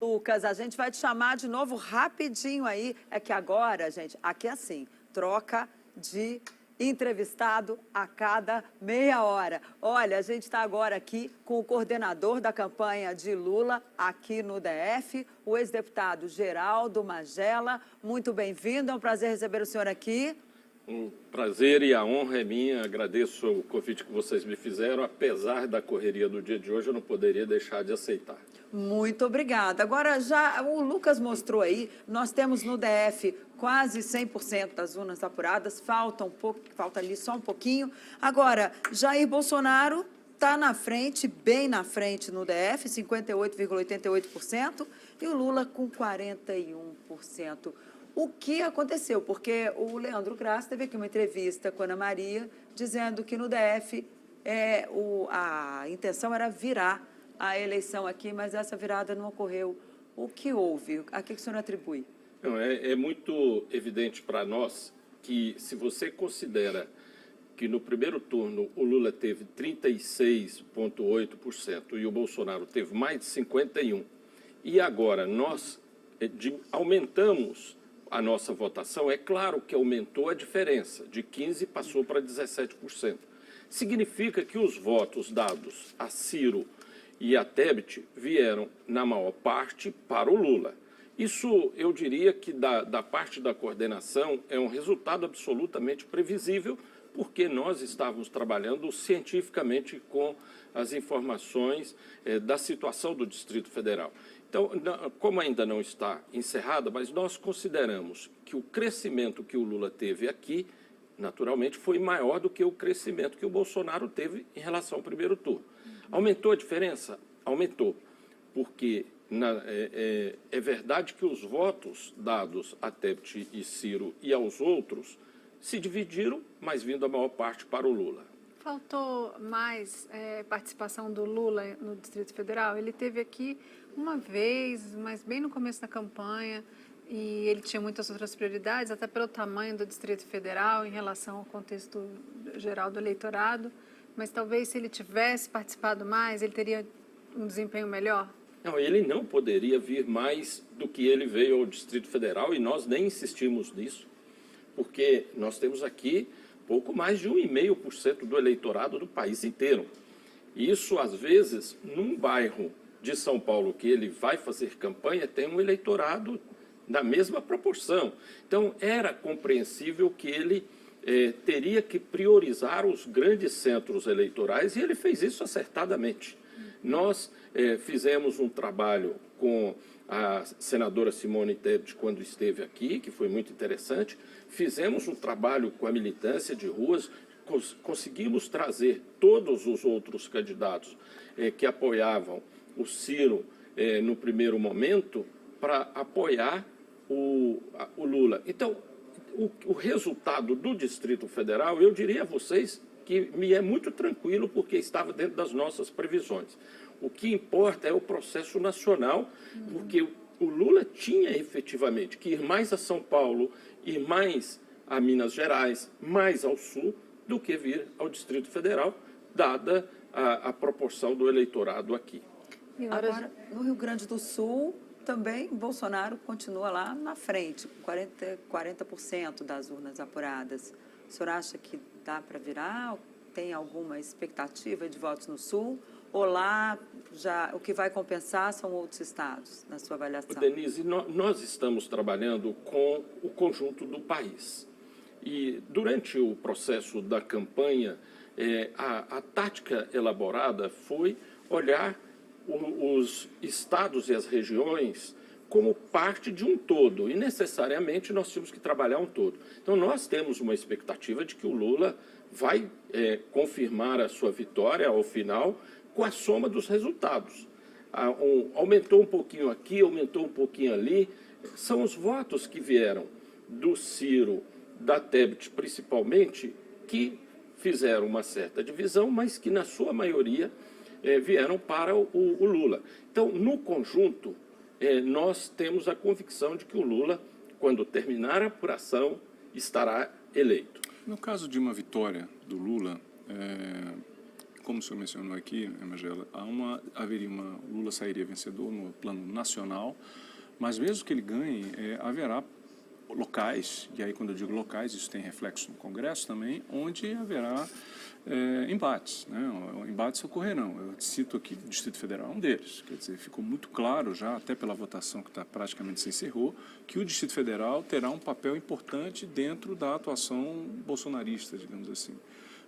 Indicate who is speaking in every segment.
Speaker 1: Lucas, a gente vai te chamar de novo rapidinho aí. É que agora, gente, aqui é assim, troca de entrevistado a cada meia hora. Olha, a gente está agora aqui com o coordenador da campanha de Lula aqui no DF, o ex-deputado Geraldo Magela. Muito bem-vindo, é um prazer receber o senhor aqui.
Speaker 2: Um prazer e a honra é minha. Agradeço o convite que vocês me fizeram. Apesar da correria do dia de hoje, eu não poderia deixar de aceitar.
Speaker 1: Muito obrigada. Agora, já o Lucas mostrou aí, nós temos no DF quase 100% das urnas apuradas, falta ali só um pouquinho. Agora, Jair Bolsonaro está na frente, bem na frente no DF, 58,88%, e o Lula com 41%. O que aconteceu? Porque o Leandro Graça teve aqui uma entrevista com a Ana Maria, dizendo que no DF a intenção era virar a eleição aqui, mas essa virada não ocorreu. O que houve? A que o senhor atribui?
Speaker 2: Não, é muito evidente para nós que, se você considera que no primeiro turno o Lula teve 36,8% e o Bolsonaro teve mais de 51%, e agora nós aumentamos a nossa votação, é claro que aumentou a diferença, de 15% passou para 17%. Significa que os votos dados a Ciro e a Tebet vieram, na maior parte, para o Lula. Isso, eu diria que da parte da coordenação é um resultado absolutamente previsível, porque nós estávamos trabalhando cientificamente com as informações da situação do Distrito Federal. Então, como ainda não está encerrada, mas nós consideramos que o crescimento que o Lula teve aqui, naturalmente, foi maior do que o crescimento que o Bolsonaro teve em relação ao primeiro turno. Aumentou a diferença? Aumentou, porque é verdade que os votos dados a Tebet e Ciro e aos outros se dividiram, mas vindo a maior parte para o Lula.
Speaker 3: Faltou mais participação do Lula no Distrito Federal? Ele teve aqui uma vez, mas bem no começo da campanha, e ele tinha muitas outras prioridades, até pelo tamanho do Distrito Federal em relação ao contexto geral do eleitorado. Mas talvez se ele tivesse participado mais, ele teria um desempenho melhor?
Speaker 2: Não, ele não poderia vir mais do que ele veio ao Distrito Federal, e nós nem insistimos nisso, porque nós temos aqui pouco mais de 1,5% do eleitorado do país inteiro. Isso, às vezes, num bairro de São Paulo que ele vai fazer campanha, tem um eleitorado da mesma proporção. Então, era compreensível que ele teria que priorizar os grandes centros eleitorais, e ele fez isso acertadamente. Nós fizemos um trabalho com a senadora Simone Tebet quando esteve aqui, que foi muito interessante. Fizemos um trabalho com a militância de ruas, conseguimos trazer todos os outros candidatos que apoiavam o Ciro no primeiro momento para apoiar o Lula. Então, o resultado do Distrito Federal, eu diria a vocês que me é muito tranquilo, porque estava dentro das nossas previsões. O que importa é o processo nacional, porque o Lula tinha efetivamente que ir mais a São Paulo, ir mais a Minas Gerais, mais ao Sul, do que vir ao Distrito Federal, dada a proporção do eleitorado aqui.
Speaker 1: Agora, no Rio Grande do Sul, também Bolsonaro continua lá na frente, com 40% das urnas apuradas. O senhor acha que dá para virar? Tem alguma expectativa de votos no Sul? Ou lá já o que vai compensar são outros estados, na sua avaliação?
Speaker 2: Denise, nós estamos trabalhando com o conjunto do país. E durante o processo da campanha, a tática elaborada foi olhar os estados e as regiões como parte de um todo, e necessariamente nós tínhamos que trabalhar um todo. Então, nós temos uma expectativa de que o Lula vai confirmar a sua vitória ao final com a soma dos resultados. Aumentou um pouquinho aqui, aumentou um pouquinho ali. São os votos que vieram do Ciro, da Tebet principalmente, que fizeram uma certa divisão, mas que na sua maioria vieram para o Lula. Então, no conjunto, nós temos a convicção de que o Lula, quando terminar a apuração, estará eleito.
Speaker 4: No caso de uma vitória do Lula, como o senhor mencionou aqui, Magela, o Lula sairia vencedor no plano nacional, mas mesmo que ele ganhe, haverá locais, e aí quando eu digo locais, isso tem reflexo no Congresso também, onde haverá embates, né? Embates ocorrerão. Eu cito aqui o Distrito Federal, um deles. Quer dizer, ficou muito claro já, até pela votação que praticamente se encerrou, que o Distrito Federal terá um papel importante dentro da atuação bolsonarista, digamos assim.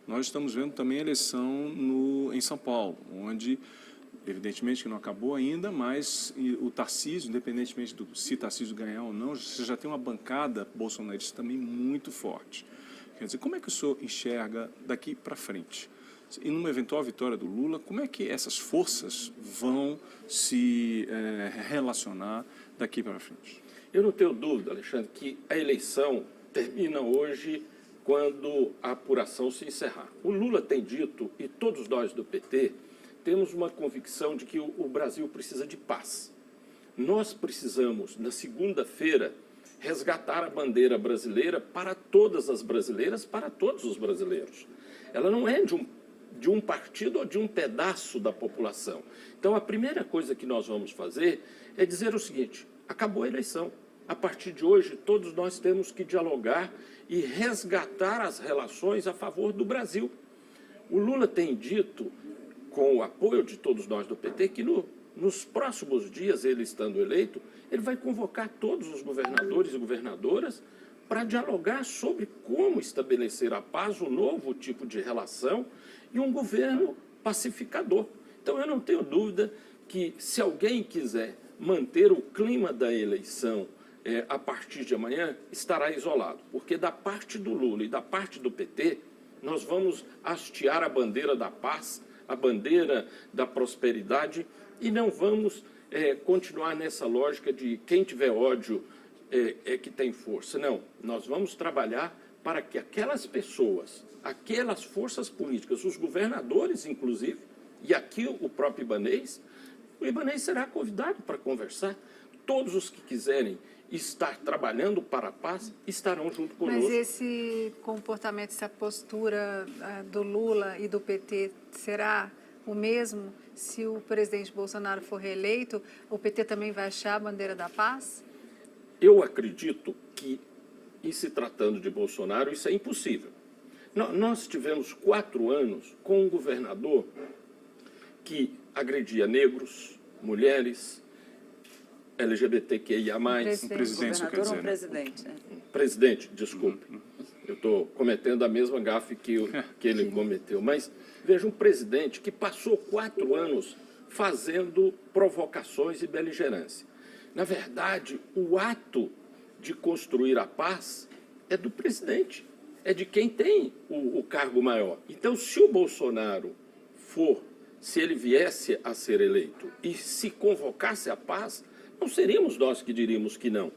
Speaker 4: Nós estamos vendo também a eleição em São Paulo, onde, evidentemente que não acabou ainda, mas o Tarcísio, independentemente se Tarcísio ganhar ou não, você já tem uma bancada bolsonarista também muito forte. Quer dizer, como é que o senhor enxerga daqui para frente? E numa eventual vitória do Lula, como é que essas forças vão se relacionar daqui para frente?
Speaker 2: Eu não tenho dúvida, Alexandre, que a eleição termina hoje quando a apuração se encerrar. O Lula tem dito, e todos nós do PT, temos uma convicção de que o Brasil precisa de paz. Nós precisamos, na segunda-feira, resgatar a bandeira brasileira para todas as brasileiras, para todos os brasileiros. Ela não é de um partido ou de um pedaço da população. Então, a primeira coisa que nós vamos fazer é dizer o seguinte: acabou a eleição. A partir de hoje, todos nós temos que dialogar e resgatar as relações a favor do Brasil. O Lula tem dito, com o apoio de todos nós do PT, que nos próximos dias, ele estando eleito, ele vai convocar todos os governadores e governadoras para dialogar sobre como estabelecer a paz, um novo tipo de relação e um governo pacificador. Então, eu não tenho dúvida que, se alguém quiser manter o clima da eleição a partir de amanhã, estará isolado, porque da parte do Lula e da parte do PT, nós vamos hastear a bandeira da paz, a bandeira da prosperidade, e não vamos continuar nessa lógica de quem tiver ódio é que tem força. Não, nós vamos trabalhar para que aquelas pessoas, aquelas forças políticas, os governadores, inclusive, e aqui o próprio Ibanez, o Ibanez será convidado para conversar. Todos os que quiserem estar trabalhando para a paz estarão junto conosco.
Speaker 3: Mas esse comportamento, essa postura do Lula e do PT será o mesmo se o presidente Bolsonaro for reeleito? O PT também vai achar a bandeira da paz?
Speaker 2: Eu acredito que, em se tratando de Bolsonaro, isso é impossível. Nós tivemos 4 anos com um governador que agredia negros, mulheres, LGBTQIA+.
Speaker 4: Um presidente, quer dizer,
Speaker 1: presidente.
Speaker 2: Presidente, desculpe. Eu estou cometendo a mesma gafe que ele cometeu. Mas, veja, um presidente que passou 4 anos fazendo provocações e beligerância. Na verdade, o ato de construir a paz é do presidente, é de quem tem o cargo maior. Então, se o Bolsonaro se ele viesse a ser eleito e se convocasse a paz, não seríamos nós que diríamos que não.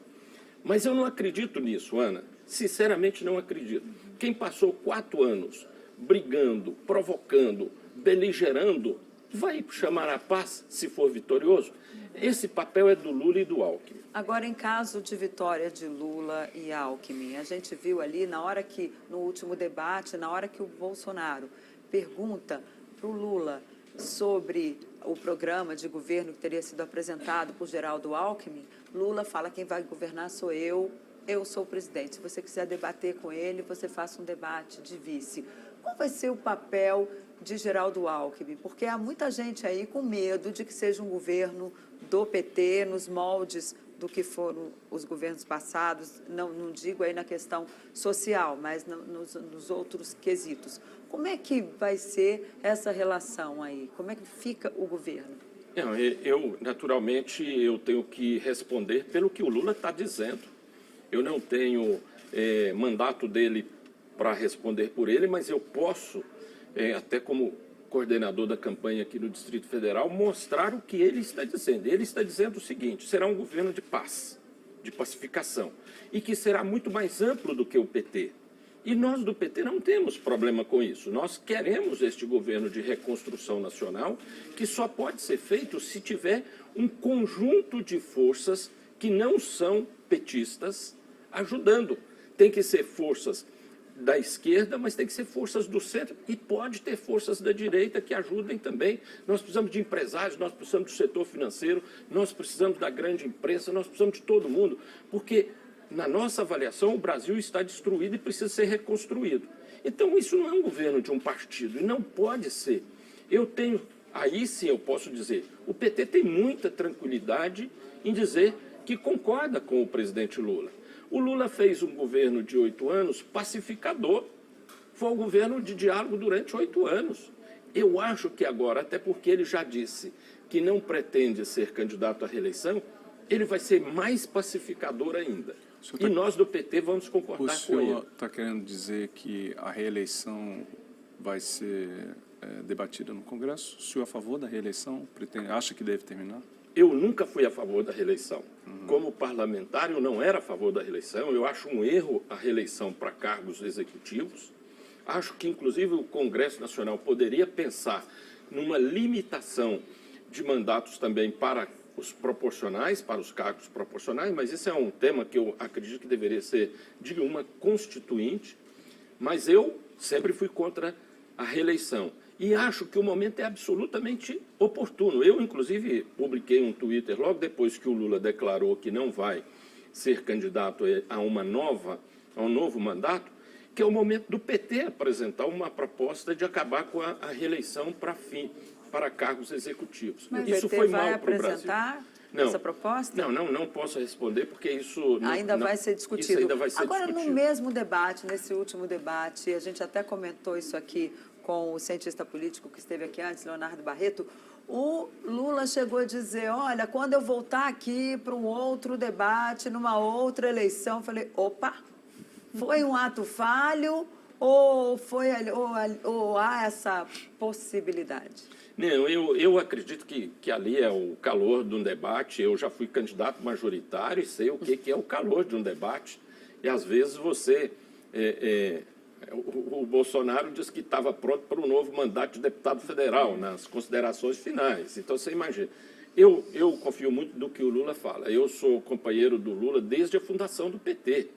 Speaker 2: Mas eu não acredito nisso, Ana. Sinceramente, não acredito. Quem passou 4 anos brigando, provocando, beligerando, vai chamar a paz se for vitorioso? Esse papel é do Lula e do Alckmin.
Speaker 1: Agora, em caso de vitória de Lula e Alckmin, a gente viu ali, no último debate, na hora que o Bolsonaro pergunta para o Lula sobre o programa de governo que teria sido apresentado por Geraldo Alckmin, Lula fala: quem vai governar sou eu sou o presidente. Se você quiser debater com ele, você faça um debate de vice. Qual vai ser o papel de Geraldo Alckmin? Porque há muita gente aí com medo de que seja um governo do PT nos moldes do que foram os governos passados, não digo aí na questão social, mas nos outros quesitos. Como é que vai ser essa relação aí? Como é que fica o governo?
Speaker 2: Naturalmente, eu tenho que responder pelo que o Lula está dizendo. Eu não tenho mandato dele para responder por ele, mas eu posso, até como coordenador da campanha aqui no Distrito Federal, mostrar o que ele está dizendo. Ele está dizendo o seguinte: será um governo de paz, de pacificação, e que será muito mais amplo do que o PT. E nós do PT não temos problema com isso. Nós queremos este governo de reconstrução nacional, que só pode ser feito se tiver um conjunto de forças que não são petistas ajudando. Tem que ser forças da esquerda, mas tem que ser forças do centro e pode ter forças da direita que ajudem também. Nós precisamos de empresários, nós precisamos do setor financeiro, nós precisamos da grande imprensa, nós precisamos de todo mundo, porque, na nossa avaliação, o Brasil está destruído e precisa ser reconstruído. Então, isso não é um governo de um partido, e não pode ser. Aí sim eu posso dizer, o PT tem muita tranquilidade em dizer que concorda com o presidente Lula. O Lula fez um governo de 8 anos pacificador, foi um governo de diálogo durante 8 anos. Eu acho que agora, até porque ele já disse que não pretende ser candidato à reeleição, ele vai ser mais pacificador ainda. E nós do PT vamos concordar com ele.
Speaker 4: O senhor está querendo dizer que a reeleição vai ser debatida no Congresso? O senhor é a favor da reeleição? Acha que deve terminar?
Speaker 2: Eu nunca fui a favor da reeleição. Como parlamentar, eu não era a favor da reeleição. Eu acho um erro a reeleição para cargos executivos. Acho que, inclusive, o Congresso Nacional poderia pensar numa limitação de mandatos também para os proporcionais, para os cargos proporcionais, mas esse é um tema que eu acredito que deveria ser de uma constituinte, mas eu sempre fui contra a reeleição. E acho que o momento é absolutamente oportuno. Eu, inclusive, publiquei um Twitter logo depois que o Lula declarou que não vai ser candidato a um novo mandato, que é o momento do PT apresentar uma proposta de acabar com a reeleição para cargos executivos.
Speaker 1: Mas
Speaker 2: isso
Speaker 1: o PT
Speaker 2: foi
Speaker 1: vai
Speaker 2: mal para o Brasil.
Speaker 1: apresentar essa proposta?
Speaker 2: Não posso responder, porque isso...
Speaker 1: Ainda vai ser discutido.
Speaker 2: Isso ainda vai ser
Speaker 1: Agora,
Speaker 2: discutido.
Speaker 1: no mesmo debate, nesse último debate, a gente até comentou isso aqui com o cientista político que esteve aqui antes, Leonardo Barreto, o Lula chegou a dizer, olha, quando eu voltar aqui para um outro debate, numa outra eleição, eu falei, opa, foi um ato falho ou há essa possibilidade?
Speaker 2: Não, eu acredito que ali é o calor de um debate. Eu já fui candidato majoritário e sei o que é o calor de um debate. E, às vezes, o Bolsonaro disse que estava pronto para um novo mandato de deputado federal, nas considerações finais. Então, você imagina. Eu confio muito no que o Lula fala. Eu sou companheiro do Lula desde a fundação do PT.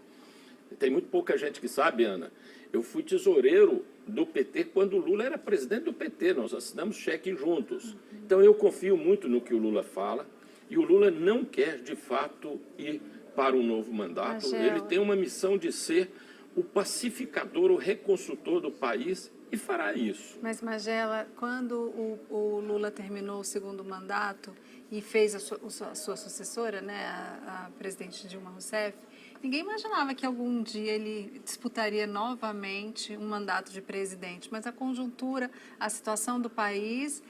Speaker 2: Tem muito pouca gente que sabe, Ana. Eu fui tesoureiro do PT quando o Lula era presidente do PT. Nós assinamos cheque juntos. Então, eu confio muito no que o Lula fala. E o Lula não quer, de fato, ir para um novo mandato. Ele tem uma missão de ser o pacificador, o reconstrutor do país, e fará isso.
Speaker 3: Mas, Magela, quando o Lula terminou o segundo mandato e fez a sua sucessora, né, a presidente Dilma Rousseff, ninguém imaginava que algum dia ele disputaria novamente um mandato de presidente. Mas a conjuntura, a situação do país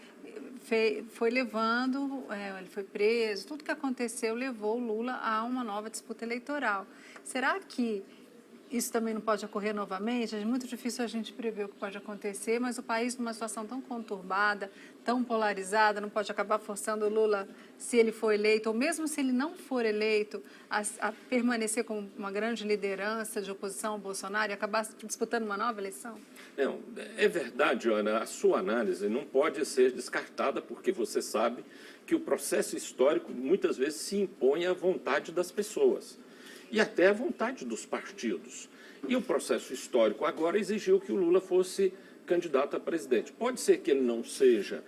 Speaker 3: foi levando, ele foi preso, tudo que aconteceu levou o Lula a uma nova disputa eleitoral. Será que isso também não pode ocorrer novamente? É muito difícil a gente prever o que pode acontecer, mas o país numa situação tão conturbada, tão polarizada, não pode acabar forçando o Lula, se ele for eleito, ou mesmo se ele não for eleito, a permanecer como uma grande liderança de oposição ao Bolsonaro e acabar disputando uma nova eleição?
Speaker 2: Não, é verdade, Ana, a sua análise não pode ser descartada, porque você sabe que o processo histórico muitas vezes se impõe à vontade das pessoas e até à vontade dos partidos. E o processo histórico agora exigiu que o Lula fosse candidato a presidente. Pode ser que ele não seja,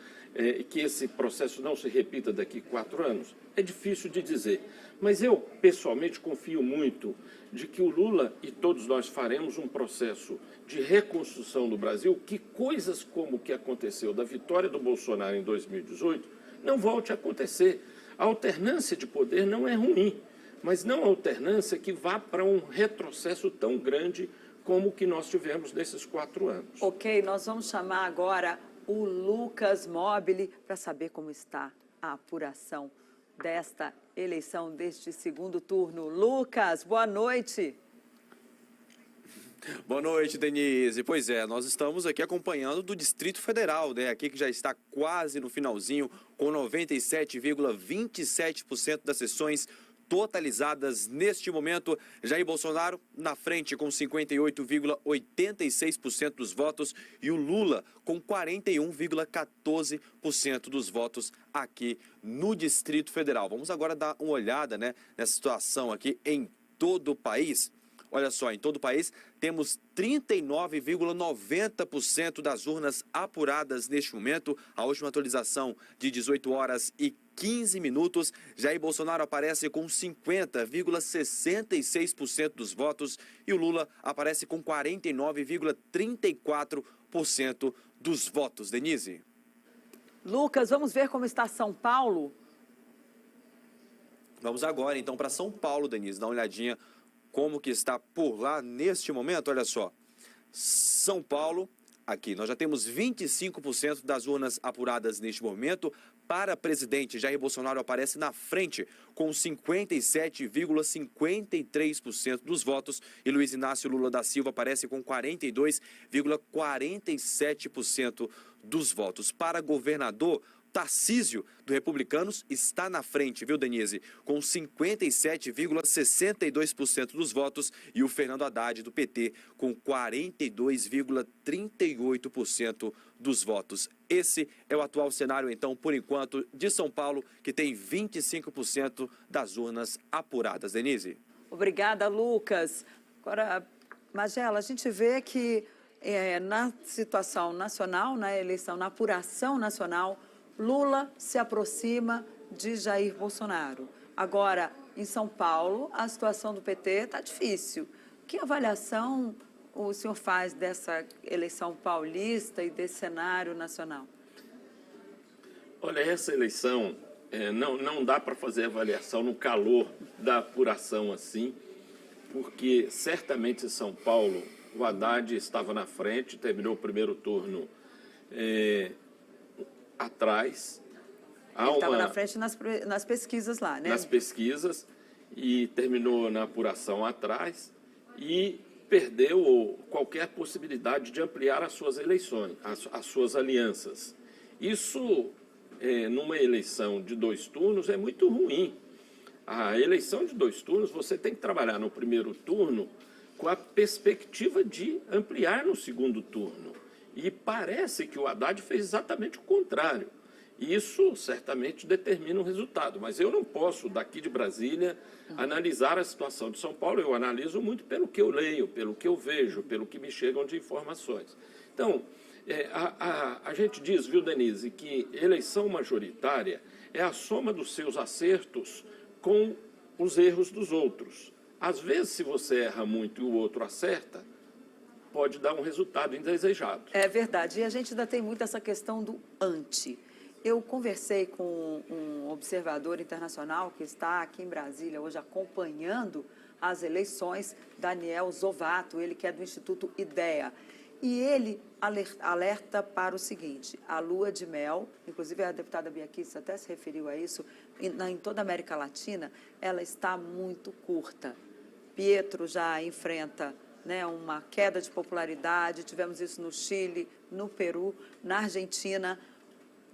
Speaker 2: que esse processo não se repita daqui a 4 anos. É difícil de dizer. Mas eu, pessoalmente, confio muito de que o Lula e todos nós faremos um processo de reconstrução do Brasil, que coisas como o que aconteceu da vitória do Bolsonaro em 2018 não volte a acontecer. A alternância de poder não é ruim, mas não a alternância que vá para um retrocesso tão grande como o que nós tivemos nesses 4 anos.
Speaker 1: Ok, nós vamos chamar agora o Lucas Mobile para saber como está a apuração desta eleição, deste segundo turno. Lucas, boa noite.
Speaker 5: Boa noite, Denise. Pois é, nós estamos aqui acompanhando do Distrito Federal, né? Aqui que já está quase no finalzinho, com 97,27% das sessões totalizadas neste momento. Jair Bolsonaro na frente com 58,86% dos votos e o Lula com 41,14% dos votos aqui no Distrito Federal. Vamos agora dar uma olhada, né, nessa situação aqui em todo o país. Olha só, em todo o país, temos 39,90% das urnas apuradas neste momento. A última atualização de 18 horas e 15 minutos. Jair Bolsonaro aparece com 50,66% dos votos e o Lula aparece com 49,34% dos votos. Denise.
Speaker 1: Lucas, vamos ver como está São Paulo?
Speaker 5: Vamos agora, então, para São Paulo, Denise. Dá uma olhadinha como que está por lá neste momento. Olha só. São Paulo, aqui, nós já temos 25% das urnas apuradas neste momento. Para presidente, Jair Bolsonaro aparece na frente com 57,53% dos votos e Luiz Inácio Lula da Silva aparece com 42,47% dos votos. Para governador, Tarcísio, do Republicanos, está na frente, viu, Denise? Com 57,62% dos votos e o Fernando Haddad, do PT, com 42,38% dos votos. Esse é o atual cenário, então, por enquanto, de São Paulo, que tem 25% das urnas apuradas. Denise?
Speaker 1: Obrigada, Lucas. Agora, Magela, a gente vê que na situação nacional, na eleição, na apuração nacional, Lula se aproxima de Jair Bolsonaro. Agora, em São Paulo, a situação do PT está difícil. Que avaliação o senhor faz dessa eleição paulista e desse cenário nacional?
Speaker 2: Olha, essa eleição não dá para fazer avaliação no calor da apuração assim, porque certamente em São Paulo o Haddad estava na frente, terminou o primeiro turno atrás.
Speaker 1: Ele estava na frente nas pesquisas lá, né?
Speaker 2: Nas pesquisas, e terminou na apuração atrás e perdeu qualquer possibilidade de ampliar as suas eleições, as suas alianças. Isso, numa eleição de 2 turnos, é muito ruim. A eleição de 2 turnos, você tem que trabalhar no primeiro turno com a perspectiva de ampliar no segundo turno. E parece que o Haddad fez exatamente o contrário. Isso certamente determina o resultado, mas eu não posso, daqui de Brasília, analisar a situação de São Paulo. Eu analiso muito pelo que eu leio, pelo que eu vejo, pelo que me chegam de informações. Então, a gente diz, viu, Denise, que eleição majoritária é a soma dos seus acertos com os erros dos outros. Às vezes, se você erra muito e o outro acerta, pode dar um resultado indesejado.
Speaker 1: É verdade. E a gente ainda tem muito essa questão do anti. Eu conversei com um observador internacional que está aqui em Brasília hoje acompanhando as eleições, Daniel Zovato, ele que é do Instituto IDEA. E ele alerta para o seguinte: a lua de mel, inclusive a deputada Bia Kicis até se referiu a isso, em toda a América Latina, ela está muito curta. Pietro já enfrenta uma queda de popularidade, tivemos isso no Chile, no Peru, na Argentina,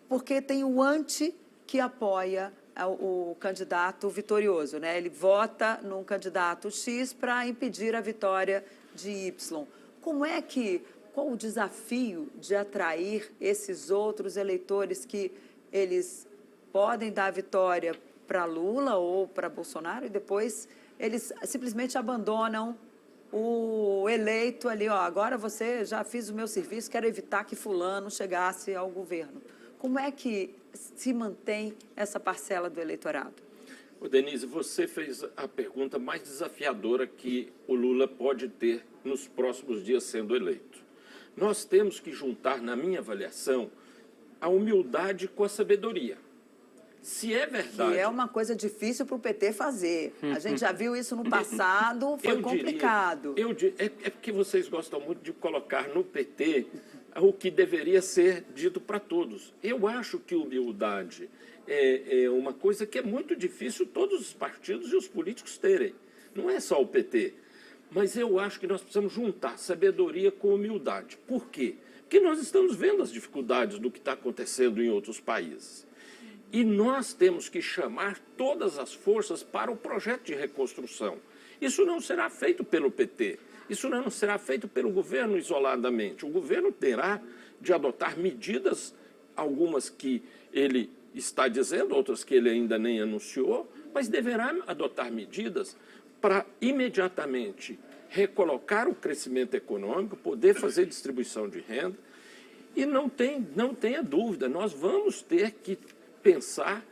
Speaker 1: porque tem o anti que apoia o candidato vitorioso, né? Ele vota num candidato X para impedir a vitória de Y. Qual o desafio de atrair esses outros eleitores que eles podem dar a vitória para Lula ou para Bolsonaro e depois eles simplesmente abandonam o eleito ali, agora você já fiz o meu serviço, quero evitar que fulano chegasse ao governo. Como é que se mantém essa parcela do eleitorado?
Speaker 2: Denise, você fez a pergunta mais desafiadora que o Lula pode ter nos próximos dias sendo eleito. Nós temos que juntar, na minha avaliação, a humildade com a sabedoria. Se é verdade...
Speaker 1: Que é uma coisa difícil para o PT fazer. A gente já viu isso no passado, foi complicado.
Speaker 2: É porque vocês gostam muito de colocar no PT o que deveria ser dito para todos. Eu acho que humildade é uma coisa que é muito difícil todos os partidos e os políticos terem. Não é só o PT. Mas eu acho que nós precisamos juntar sabedoria com humildade. Por quê? Porque nós estamos vendo as dificuldades do que está acontecendo em outros países. E nós temos que chamar todas as forças para o projeto de reconstrução. Isso não será feito pelo PT, isso não será feito pelo governo isoladamente. O governo terá de adotar medidas, algumas que ele está dizendo, outras que ele ainda nem anunciou, mas deverá adotar medidas para imediatamente recolocar o crescimento econômico, poder fazer distribuição de renda. E não tenha dúvida, nós vamos ter que pensar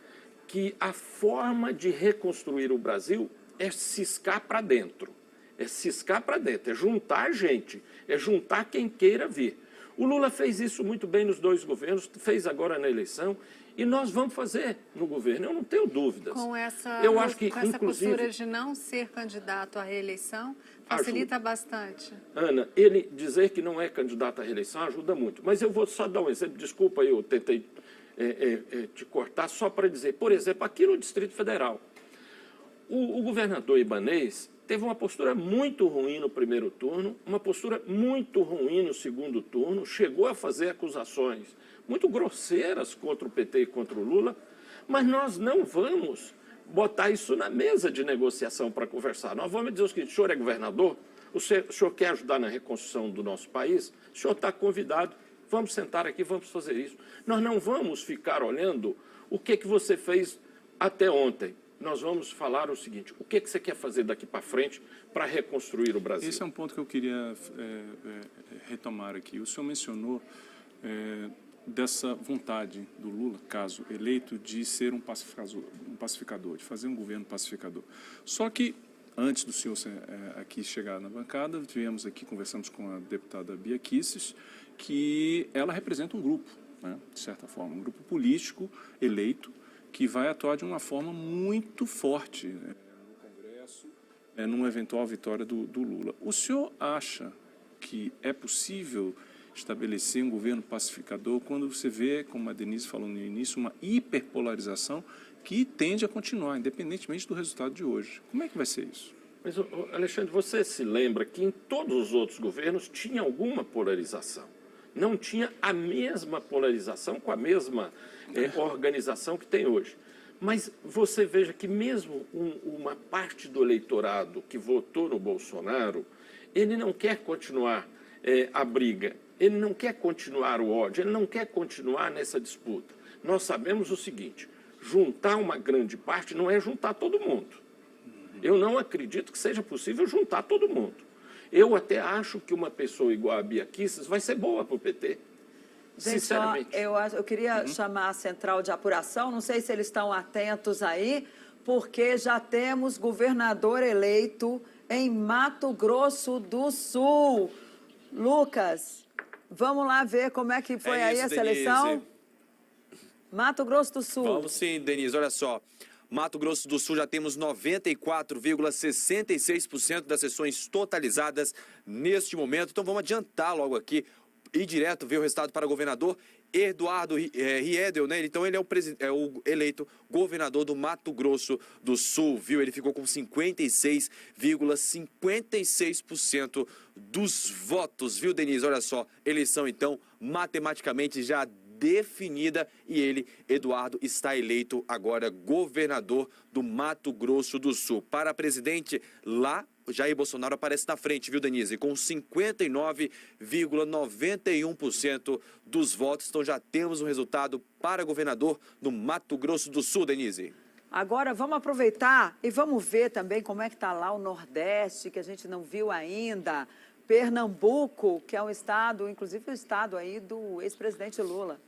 Speaker 2: que a forma de reconstruir o Brasil é ciscar para dentro. É ciscar para dentro, é juntar gente, é juntar quem queira vir. O Lula fez isso muito bem nos 2 governos, fez agora na eleição, e nós vamos fazer no governo, eu não tenho dúvidas.
Speaker 3: Com essa
Speaker 2: inclusive,
Speaker 3: postura de não ser candidato à reeleição, facilita bastante.
Speaker 2: Ana, ele dizer que não é candidato à reeleição ajuda muito. Mas eu vou só dar um exemplo. Desculpa, eu tentei te cortar só para dizer. Por exemplo, aqui no Distrito Federal, o governador Ibanez teve uma postura muito ruim no primeiro turno, uma postura muito ruim no segundo turno, chegou a fazer acusações muito grosseiras contra o PT e contra o Lula, mas nós não vamos botar isso na mesa de negociação para conversar. Nós vamos dizer o seguinte: o senhor é governador, o senhor quer ajudar na reconstrução do nosso país, o senhor está convidado, vamos sentar aqui, vamos fazer isso. Nós não vamos ficar olhando o que você fez até ontem. Nós vamos falar o seguinte: o que você quer fazer daqui para frente para reconstruir o Brasil?
Speaker 4: Esse é um ponto que eu queria retomar aqui. O senhor mencionou dessa vontade do Lula, caso eleito, de ser um pacificador, de fazer um governo pacificador. Só que, antes do senhor aqui chegar na bancada, conversamos com a deputada Bia Kicis, que ela representa um grupo, né, de certa forma, um grupo político eleito, que vai atuar de uma forma muito forte, né, no Congresso, numa eventual vitória do Lula. O senhor acha que é possível estabelecer um governo pacificador quando você vê, como a Denise falou no início, uma hiperpolarização que tende a continuar, independentemente do resultado de hoje? Como é que vai ser isso?
Speaker 2: Mas, Alexandre, você se lembra que em todos os outros governos tinha alguma polarização? Não tinha a mesma polarização com a mesma organização que tem hoje. Mas você veja que mesmo uma parte do eleitorado que votou no Bolsonaro, ele não quer continuar a briga, ele não quer continuar o ódio, ele não quer continuar nessa disputa. Nós sabemos o seguinte: juntar uma grande parte não é juntar todo mundo. Eu não acredito que seja possível juntar todo mundo. Eu até acho que uma pessoa igual a Bia Kicis vai ser boa para o PT.
Speaker 1: Gente,
Speaker 2: sinceramente.
Speaker 1: Eu queria chamar a central de apuração, não sei se eles estão atentos aí, porque já temos governador eleito em Mato Grosso do Sul. Lucas, vamos lá ver como é que foi aí a seleção? Mato Grosso do Sul.
Speaker 5: Vamos sim, Denise, olha só. Mato Grosso do Sul já temos 94,66% das sessões totalizadas neste momento. Então vamos adiantar logo aqui e direto ver o resultado para governador Eduardo Riedel, né? Então ele é o eleito governador do Mato Grosso do Sul, viu? Ele ficou com 56,56% dos votos, viu, Denise? Olha só, eleição então matematicamente já definida e ele, Eduardo, está eleito agora governador do Mato Grosso do Sul. Para presidente, lá Jair Bolsonaro aparece na frente, viu, Denise? Com 59,91% dos votos. Então já temos um resultado para governador no Mato Grosso do Sul, Denise.
Speaker 1: Agora vamos aproveitar e vamos ver também como é que está lá o Nordeste, que a gente não viu ainda. Pernambuco, que é um estado, inclusive o estado aí do ex-presidente Lula.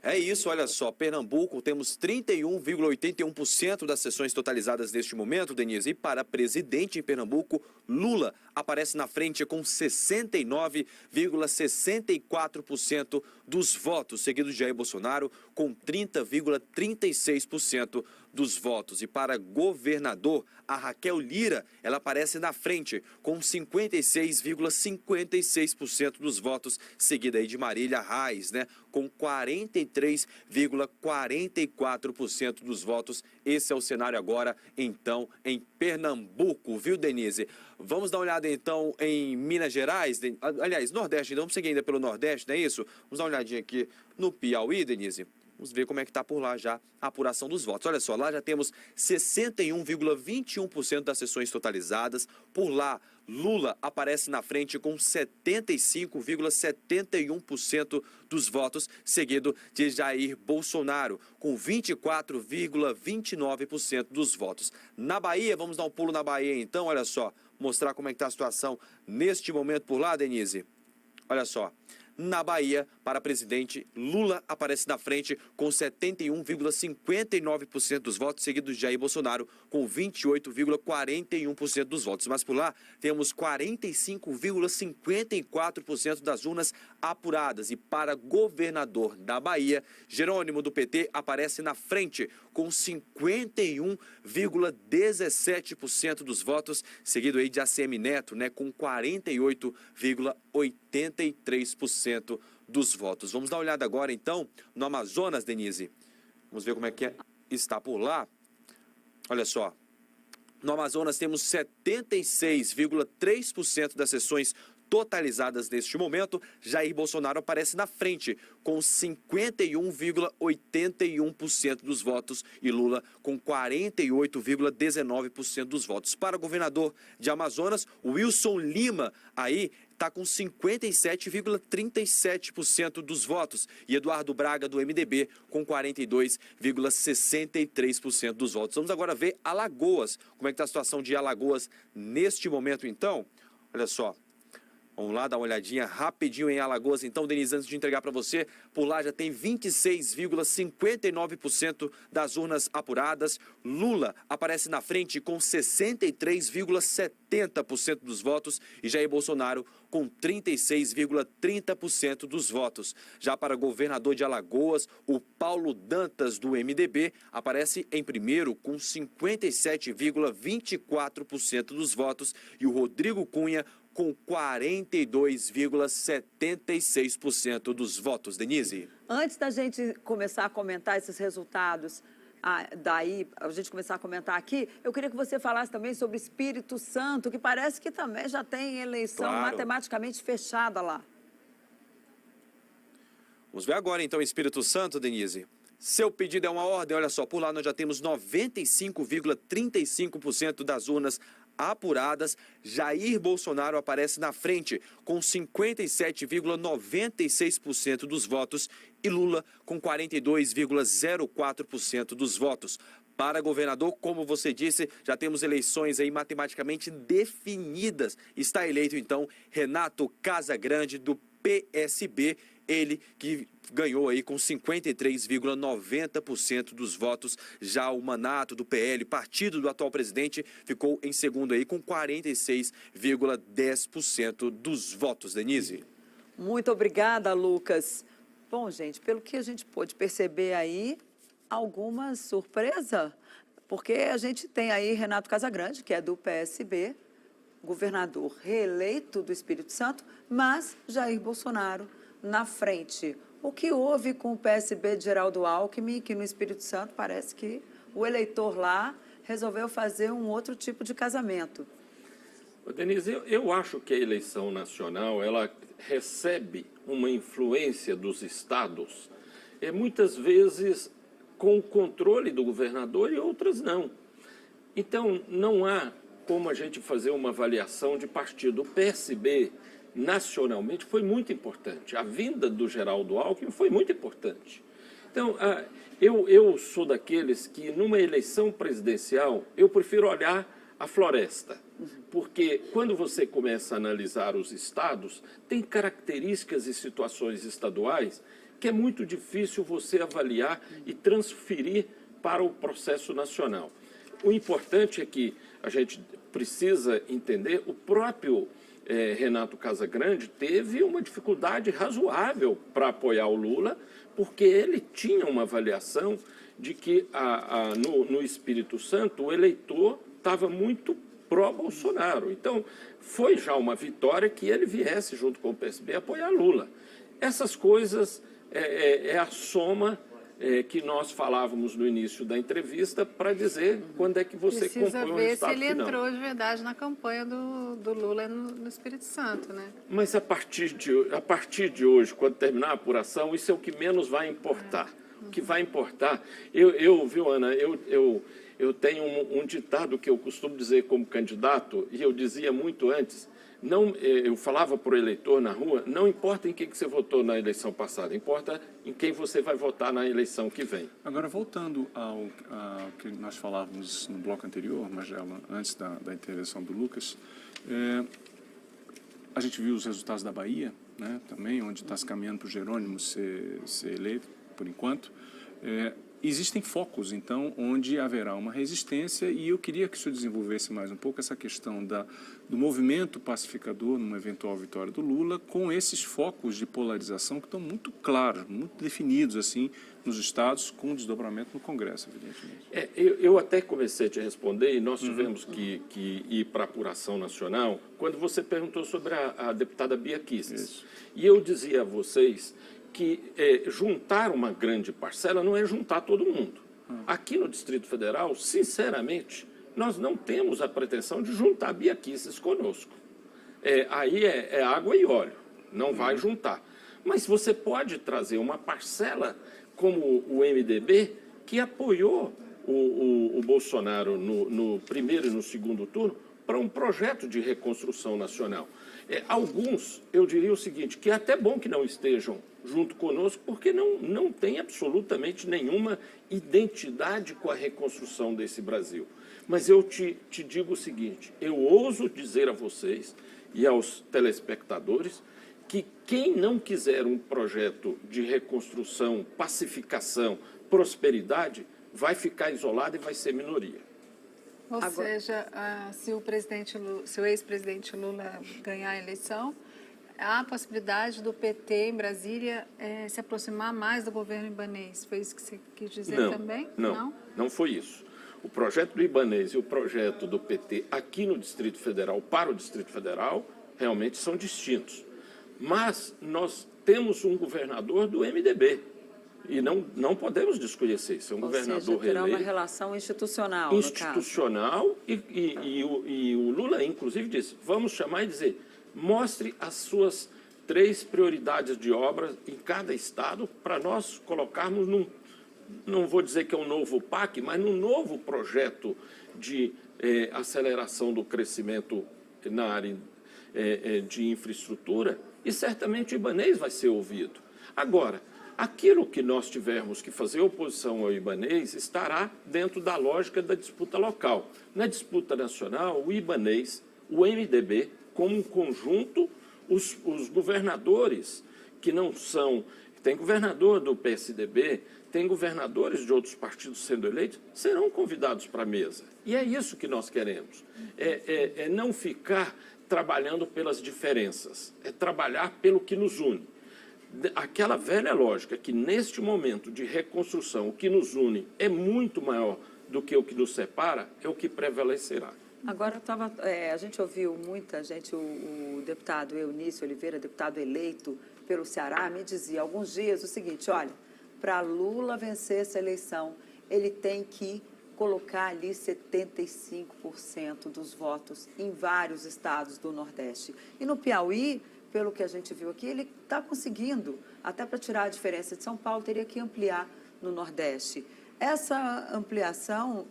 Speaker 5: É isso, olha só, Pernambuco, temos 31,81% das sessões totalizadas neste momento, Denise, e para presidente em Pernambuco, Lula aparece na frente com 69,64% dos votos, seguido de Jair Bolsonaro com 30,36% dos votos. E para governador, a Raquel Lira, ela aparece na frente com 56,56% dos votos, seguida aí de Marília Reis, né, com 43,44% dos votos. Esse é o cenário agora, então, em Pernambuco, viu, Denise? Vamos dar uma olhada, então, em Minas Gerais, aliás, Nordeste, então, vamos seguir ainda pelo Nordeste, não é isso? Vamos dar uma olhadinha aqui no Piauí, Denise. Vamos ver como é que está por lá já a apuração dos votos. Olha só, lá já temos 61,21% das sessões totalizadas. Por lá, Lula aparece na frente com 75,71% dos votos, seguido de Jair Bolsonaro, com 24,29% dos votos. Na Bahia, vamos dar um pulo na Bahia então, olha só, mostrar como é que está a situação neste momento por lá, Denise. Olha só. Na Bahia, para presidente, Lula aparece na frente com 71,59% dos votos, seguido de Jair Bolsonaro com 28,41% dos votos. Mas por lá, temos 45,54% das urnas apuradas. E para governador da Bahia, Jerônimo do PT aparece na frente com 51,17% dos votos, seguido aí de ACM Neto, com 48,83% dos votos. Vamos dar uma olhada agora, então, no Amazonas, Denise. Vamos ver como é que está por lá. Olha só. No Amazonas, temos 76,3% das sessões totalizadas neste momento. Jair Bolsonaro aparece na frente, com 51,81% dos votos e Lula com 48,19% dos votos. Para o governador de Amazonas, Wilson Lima, aí está com 57,37% dos votos e Eduardo Braga, do MDB, com 42,63% dos votos. Vamos agora ver Alagoas. Como é que está a situação de Alagoas neste momento, então? Olha só. Vamos lá dar uma olhadinha rapidinho em Alagoas. Então, Denise, antes de entregar para você, por lá já tem 26,59% das urnas apuradas. Lula aparece na frente com 63,70% dos votos e Jair Bolsonaro com 36,30% dos votos. Já para governador de Alagoas, o Paulo Dantas, do MDB, aparece em primeiro com 57,24% dos votos e o Rodrigo Cunha com 42,76% dos votos. Denise?
Speaker 1: Antes da gente começar a comentar esses resultados, daí a gente começar a comentar aqui, eu queria que você falasse também sobre Espírito Santo, que parece que também já tem eleição matematicamente fechada lá.
Speaker 5: Vamos ver agora, então, Espírito Santo, Denise. Seu pedido é uma ordem, olha só, por lá nós já temos 95,35% das urnas apuradas. Jair Bolsonaro aparece na frente com 57,96% dos votos e Lula com 42,04% dos votos. Para governador, como você disse, já temos eleições aí matematicamente definidas. Está eleito, então, Renato Casagrande, do PSB, ele que ganhou aí com 53,90% dos votos. Já o Manato, do PL, partido do atual presidente, ficou em segundo aí com 46,10% dos votos. Denise?
Speaker 1: Muito obrigada, Lucas. Bom, gente, pelo que a gente pôde perceber aí, alguma surpresa, porque a gente tem aí Renato Casagrande, que é do PSB, governador reeleito do Espírito Santo, mas Jair Bolsonaro na frente. O que houve com o PSB de Geraldo Alckmin, que no Espírito Santo parece que o eleitor lá resolveu fazer um outro tipo de casamento?
Speaker 2: Denise, eu acho que a eleição nacional ela recebe uma influência dos estados, muitas vezes com o controle do governador e outras não. Então, não há como a gente fazer uma avaliação de partido. O PSB, nacionalmente, foi muito importante. A vinda do Geraldo Alckmin foi muito importante. Então, eu sou daqueles que, numa eleição presidencial, eu prefiro olhar a floresta. Porque, quando você começa a analisar os estados, tem características e situações estaduais que é muito difícil você avaliar e transferir para o processo nacional. O importante é que a gente precisa entender, o próprio Renato Casagrande teve uma dificuldade razoável para apoiar o Lula, porque ele tinha uma avaliação de que no Espírito Santo o eleitor estava muito pró-Bolsonaro. Então, foi já uma vitória que ele viesse, junto com o PSB, apoiar Lula. Essas coisas é a soma que nós falávamos no início da entrevista para dizer quando é que você compõe um resultado final. Precisa ver se ele
Speaker 3: entrou de verdade na campanha do Lula no Espírito Santo, né?
Speaker 2: Mas a partir de hoje, quando terminar a apuração, isso é o que menos vai importar. O que vai importar... viu, Ana, eu eu tenho um ditado que eu costumo dizer como candidato, e eu dizia muito antes, eu falava para o eleitor na rua, não importa em quem que você votou na eleição passada, importa em quem você vai votar na eleição que vem.
Speaker 4: Agora, voltando ao que nós falávamos no bloco anterior, Magela, antes da intervenção do Lucas, a gente viu os resultados da Bahia, né, também, onde está se caminhando para o Jerônimo ser eleito, por enquanto. Existem focos, então, onde haverá uma resistência, e eu queria que o senhor desenvolvesse mais um pouco essa questão do movimento pacificador numa eventual vitória do Lula, com esses focos de polarização que estão muito claros, muito definidos, assim, nos estados, com desdobramento no Congresso, evidentemente.
Speaker 2: Eu até comecei a te responder, e nós tivemos que ir para a apuração nacional, quando você perguntou sobre a deputada Bia Kicis. E eu dizia a vocês que juntar uma grande parcela não é juntar todo mundo. Aqui no Distrito Federal, sinceramente, nós não temos a pretensão de juntar a Bia Kicis conosco. Aí é água e óleo, não vai juntar. Mas você pode trazer uma parcela como o MDB, que apoiou o Bolsonaro no primeiro e no segundo turno, para um projeto de reconstrução nacional. Alguns, eu diria o seguinte, que é até bom que não estejam junto conosco, porque não tem absolutamente nenhuma identidade com a reconstrução desse Brasil. Mas eu te digo o seguinte, eu ouso dizer a vocês e aos telespectadores que quem não quiser um projeto de reconstrução, pacificação, prosperidade, vai ficar isolado e vai ser minoria.
Speaker 3: Ou seja, se o ex-presidente Lula ganhar a eleição, há a possibilidade do PT em Brasília se aproximar mais do governo ibanês. Foi isso que você quis dizer também?
Speaker 2: Não foi isso. O projeto do Ibanez e o projeto do PT aqui no Distrito Federal, para o Distrito Federal, realmente são distintos. Mas nós temos um governador do MDB. E não podemos desconhecer isso. É um governador reeleito.
Speaker 1: Terá uma relação institucional,
Speaker 2: institucional, e o Lula, inclusive, disse, vamos chamar e dizer, mostre as suas 3 prioridades de obras em cada estado para nós colocarmos não vou dizer que é um novo PAC, mas num novo projeto de aceleração do crescimento na área de infraestrutura, e certamente o Ibanez vai ser ouvido. Agora, aquilo que nós tivermos que fazer oposição ao Ibanez estará dentro da lógica da disputa local. Na disputa nacional, o Ibanez, o MDB, como um conjunto, os governadores que não são... Tem governador do PSDB, tem governadores de outros partidos sendo eleitos, serão convidados para a mesa. E é isso que nós queremos. É não ficar trabalhando pelas diferenças, é trabalhar pelo que nos une. Aquela velha lógica que, neste momento de reconstrução, o que nos une é muito maior do que o que nos separa, é o que prevalecerá.
Speaker 1: Agora, a gente ouviu muita gente, o deputado Eunício Oliveira, deputado eleito pelo Ceará, me dizia há alguns dias o seguinte, olha, para Lula vencer essa eleição, ele tem que colocar ali 75% dos votos em vários estados do Nordeste. E no Piauí, pelo que a gente viu aqui, ele está conseguindo, até para tirar a diferença de São Paulo, teria que ampliar no Nordeste. Essa ampliação,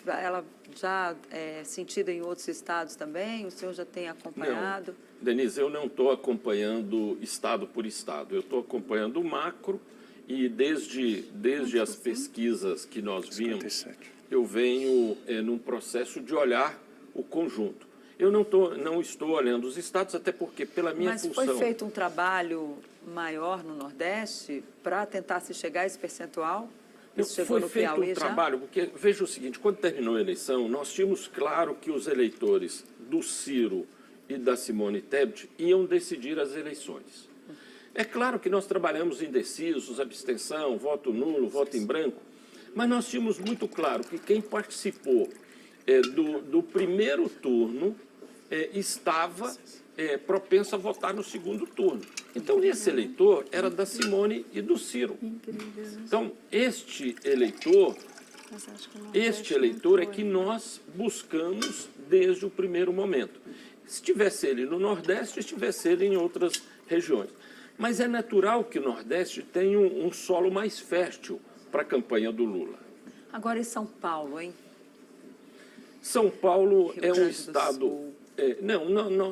Speaker 1: ela já é sentida em outros estados também? O senhor já tem acompanhado?
Speaker 2: Não, Denise, eu não estou acompanhando estado por estado, eu estou acompanhando o macro e desde as pesquisas que nós vimos, eu venho num processo de olhar o conjunto. Eu não estou olhando os estados, até porque, pela minha função...
Speaker 1: Mas foi feito um trabalho maior no Nordeste para tentar se chegar a esse percentual?
Speaker 2: Foi feito um trabalho, porque, veja o seguinte, quando terminou a eleição, nós tínhamos claro que os eleitores do Ciro e da Simone Tebet iam decidir as eleições. É claro que nós trabalhamos indecisos, abstenção, voto nulo, voto em branco, mas nós tínhamos muito claro que quem participou do primeiro turno estava propenso a votar no segundo turno. Então, esse eleitor era da Simone e do Ciro. Então, este eleitor é que nós buscamos desde o primeiro momento. Estivesse ele no Nordeste, estivesse ele em outras regiões. Mas é natural que o Nordeste tenha um solo mais fértil para a campanha do Lula.
Speaker 1: Agora, em São Paulo, hein?
Speaker 2: São Paulo
Speaker 1: Rio
Speaker 2: é um
Speaker 1: Grande do
Speaker 2: estado...
Speaker 1: Sul.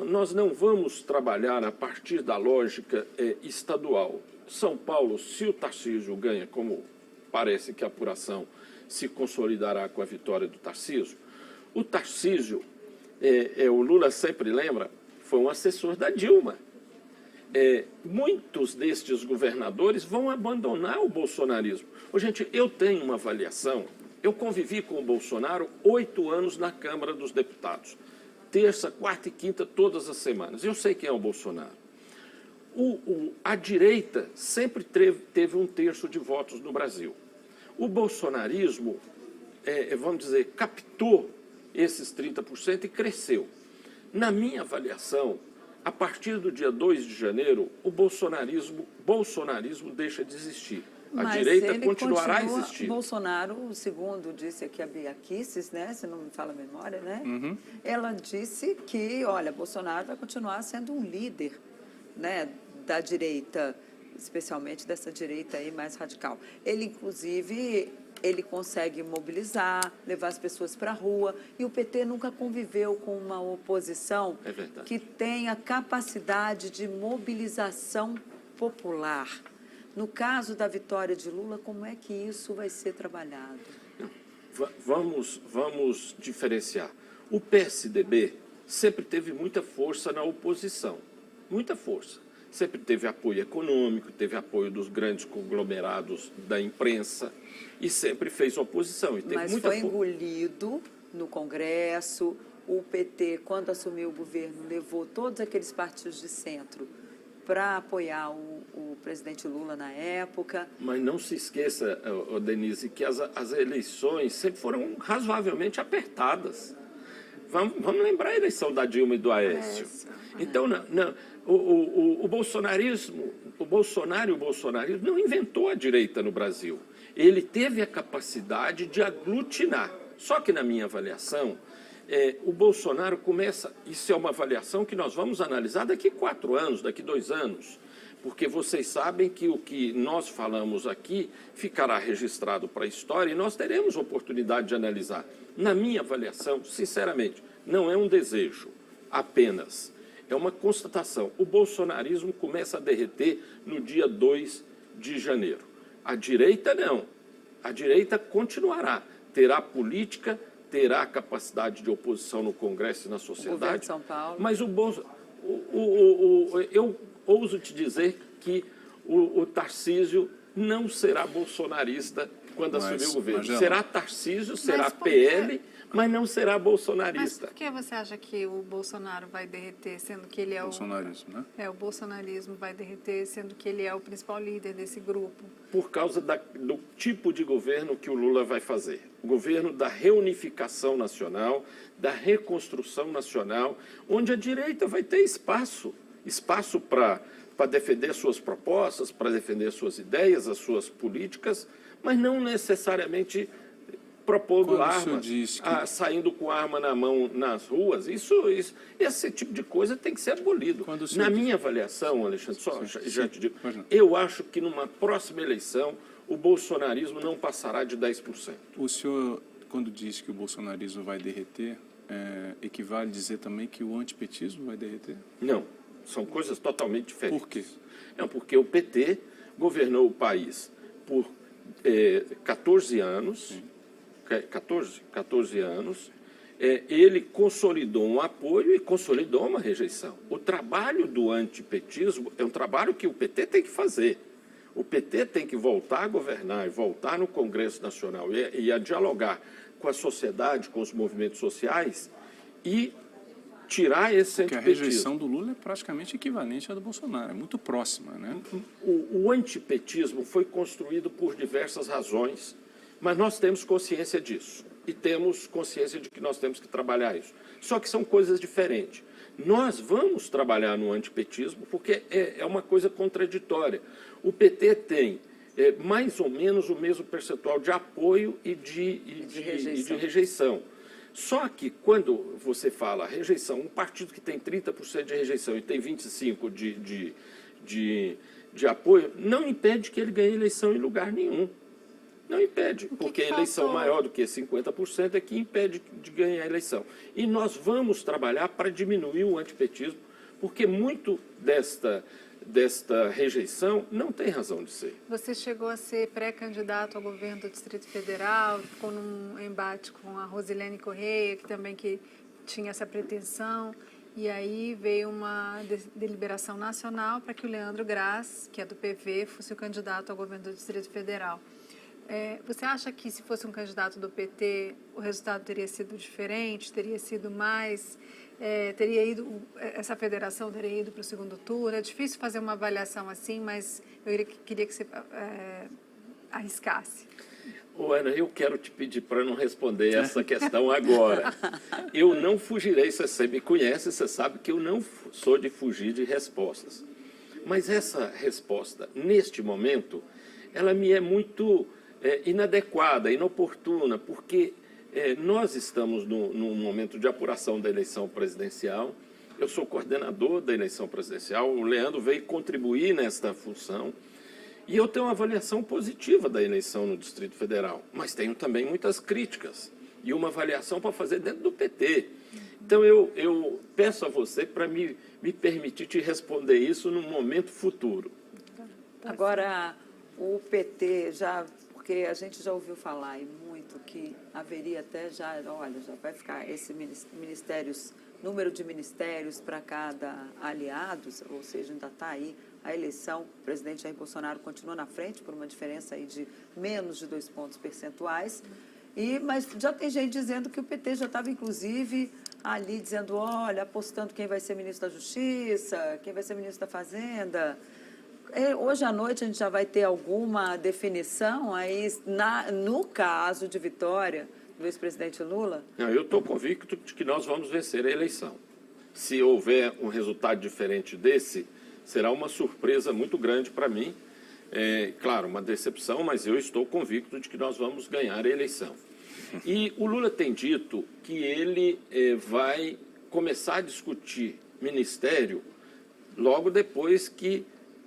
Speaker 2: Nós não vamos trabalhar a partir da lógica estadual. São Paulo, se o Tarcísio ganha, como parece que a apuração se consolidará com a vitória do Tarcísio, o Tarcísio, o Lula sempre lembra, foi um assessor da Dilma. Muitos destes governadores vão abandonar o bolsonarismo. Gente, eu tenho uma avaliação, eu convivi com o Bolsonaro 8 anos na Câmara dos Deputados. Terça, quarta e quinta, todas as semanas. Eu sei quem é o Bolsonaro. A direita sempre teve 1/3 de votos no Brasil. O bolsonarismo, vamos dizer, captou esses 30% e cresceu. Na minha avaliação, a partir do dia 2 de janeiro, o bolsonarismo deixa de existir. A direita continuará a existir.
Speaker 1: Bolsonaro, segundo disse aqui a Bia Kicis, né, se não me fala a memória, né? Ela disse que, olha, Bolsonaro vai continuar sendo um líder, né, da direita, especialmente dessa direita aí mais radical. Ele, inclusive, ele consegue mobilizar, levar as pessoas para a rua, e o PT nunca conviveu com uma oposição que tenha capacidade de mobilização popular. No caso da vitória de Lula, como é que isso vai ser trabalhado?
Speaker 2: Vamos diferenciar. O PSDB sempre teve muita força na oposição, muita força. Sempre teve apoio econômico, teve apoio dos grandes conglomerados da imprensa e sempre fez oposição. E teve
Speaker 1: Mas
Speaker 2: muita
Speaker 1: foi engolido no Congresso. O PT, quando assumiu o governo, levou todos aqueles partidos de centro para apoiar o presidente Lula na época.
Speaker 2: Mas não se esqueça, Denise, que as eleições sempre foram razoavelmente apertadas. Vamos lembrar a eleição da Dilma e do Aécio. Então, o Bolsonaro não inventou a direita no Brasil. Ele teve a capacidade de aglutinar. Só que, na minha avaliação, o Bolsonaro começa... Isso é uma avaliação que nós vamos analisar daqui 4 anos, daqui 2 anos. Porque vocês sabem que o que nós falamos aqui ficará registrado para a história e nós teremos oportunidade de analisar. Na minha avaliação, sinceramente, não é um desejo apenas, é uma constatação. O bolsonarismo começa a derreter no dia 2 de janeiro. A direita não. A direita continuará, terá política, terá capacidade de oposição no Congresso e na sociedade.
Speaker 1: O governo de São Paulo.
Speaker 2: Mas eu ouso te dizer que o Tarcísio não será bolsonarista quando assumir o governo. Será Tarcísio, será PL, mas não será bolsonarista.
Speaker 3: Mas por que você acha que o Bolsonaro vai derreter, sendo que ele é
Speaker 4: bolsonarismo, né?
Speaker 3: o bolsonarismo vai derreter, sendo que ele é o principal líder desse grupo?
Speaker 2: Por causa do tipo de governo que o Lula vai fazer. O governo da reunificação nacional, da reconstrução nacional, onde a direita vai ter espaço para defender suas propostas, para defender suas ideias, as suas políticas, mas não necessariamente propondo armas, saindo com arma na mão nas ruas. Esse tipo de coisa tem que ser abolido. Na minha avaliação, Alexandre, já te digo, eu acho que numa próxima eleição o bolsonarismo não passará de 10%.
Speaker 4: O senhor, quando diz que o bolsonarismo vai derreter, equivale a dizer também que o antipetismo vai derreter?
Speaker 2: Não, são coisas totalmente diferentes.
Speaker 4: Por quê?
Speaker 2: Não, porque o PT governou o país por 14 anos. Sim. 14 anos, ele consolidou um apoio e consolidou uma rejeição. O trabalho do antipetismo é um trabalho que o PT tem que fazer. O PT tem que voltar a governar e voltar no Congresso Nacional e a dialogar com a sociedade, com os movimentos sociais e tirar esse antipetismo.
Speaker 4: Porque a rejeição do Lula é praticamente equivalente à do Bolsonaro, é muito próxima, né?
Speaker 2: O antipetismo foi construído por diversas razões, mas nós temos consciência disso e temos consciência de que nós temos que trabalhar isso. Só que são coisas diferentes. Nós vamos trabalhar no antipetismo porque é uma coisa contraditória. O PT tem mais ou menos o mesmo percentual de apoio e de rejeição. Só que quando você fala rejeição, um partido que tem 30% de rejeição e tem 25% de apoio, não impede que ele ganhe eleição em lugar nenhum. Não impede, porque a eleição
Speaker 3: faltou?
Speaker 2: maior do que 50% é que impede de ganhar a eleição. E nós vamos trabalhar para diminuir o antipetismo, porque muito desta rejeição não tem razão de ser.
Speaker 3: Você chegou a ser pré-candidato ao governo do Distrito Federal, ficou num embate com a Rosilene Correia, que também tinha essa pretensão, e aí veio uma deliberação nacional para que o Leandro Graz, que é do PV, fosse o candidato ao governo do Distrito Federal. Você acha que se fosse um candidato do PT, o resultado teria sido diferente, teria sido mais... essa federação teria ido para o segundo turno? É difícil fazer uma avaliação assim, mas eu queria que você arriscasse.
Speaker 2: Ana, eu quero te pedir para não responder essa questão agora. Eu não fugirei, você me conhece, você sabe que eu não sou de fugir de respostas. Mas essa resposta, neste momento, ela me é muito inadequada, inoportuna, porque nós estamos num momento de apuração da eleição presidencial. Eu sou coordenador da eleição presidencial, o Leandro veio contribuir nesta função. E eu tenho uma avaliação positiva da eleição no Distrito Federal, mas tenho também muitas críticas e uma avaliação para fazer dentro do PT. Então, eu peço a você para me permitir te responder isso num momento futuro.
Speaker 1: Agora, o PT porque a gente já ouviu falar e muito que haveria até já vai ficar esse número de ministérios para cada aliados, ou seja, ainda está aí a eleição. O presidente Jair Bolsonaro continua na frente por uma diferença aí de menos de 2 pontos percentuais. Mas já tem gente dizendo que o PT já estava, inclusive, ali dizendo, olha, apostando quem vai ser ministro da Justiça, quem vai ser ministro da Fazenda. Hoje à noite a gente já vai ter alguma definição aí no caso de vitória do ex-presidente Lula?
Speaker 2: Não, eu estou convicto de que nós vamos vencer a eleição. Se houver um resultado diferente desse, será uma surpresa muito grande para mim. Claro, uma decepção, mas eu estou convicto de que nós vamos ganhar a eleição. E o Lula tem dito que ele vai começar a discutir ministério logo depois que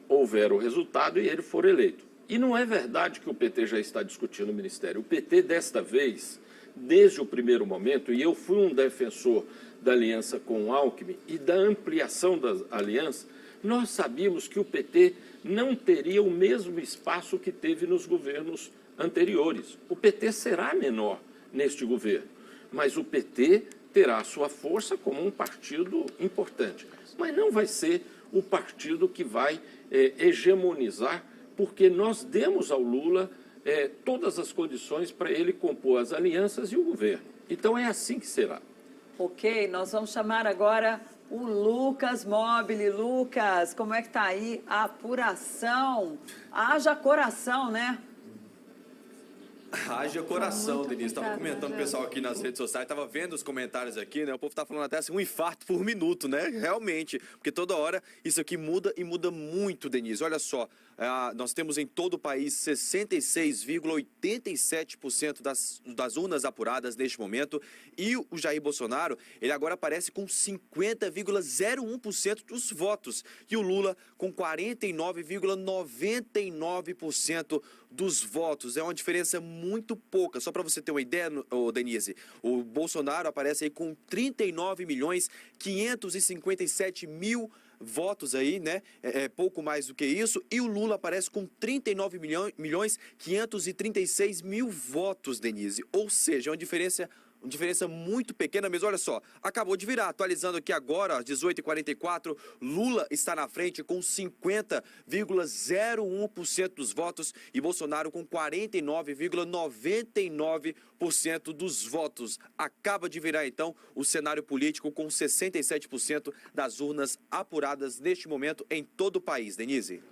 Speaker 2: houver o resultado e ele for eleito. E não é verdade que o PT já está discutindo o ministério. O PT, desta vez, desde o primeiro momento, e eu fui um defensor da aliança com o Alckmin e da ampliação da aliança, nós sabíamos que o PT não teria o mesmo espaço que teve nos governos anteriores. O PT será menor neste governo, mas o PT terá a sua força como um partido importante. Mas não vai ser o partido que vai hegemonizar, porque nós demos ao Lula todas as condições para ele compor as alianças e o governo. Então, é assim que será.
Speaker 1: Ok, nós vamos chamar agora o Lucas Mobile. Lucas, como é que está aí a apuração? Haja coração, né?
Speaker 5: Haja coração, Denise. Estava comentando o pessoal aqui nas redes sociais, estava vendo os comentários aqui, né? O povo está falando até assim, um infarto por minuto, né? Realmente, porque toda hora isso aqui muda e muda muito, Denise. Olha só, nós temos em todo o país 66,87% das urnas apuradas neste momento, e o Jair Bolsonaro, ele agora aparece com 50,01% dos votos, e o Lula com 49,99% dos votos. É uma diferença muito pouca. Só para você ter uma ideia, Denise, o Bolsonaro aparece aí com 39.557.000 votos aí, né? Pouco mais do que isso. E o Lula aparece com 39.536.000 votos, Denise. Ou seja, é uma diferença muito pequena mesmo. Olha só, acabou de virar, atualizando aqui agora, às 18h44, Lula está na frente com 50,01% dos votos e Bolsonaro com 49,99% dos votos. Acaba de virar, então, o cenário político com 67% das urnas apuradas neste momento em todo o país. Denise?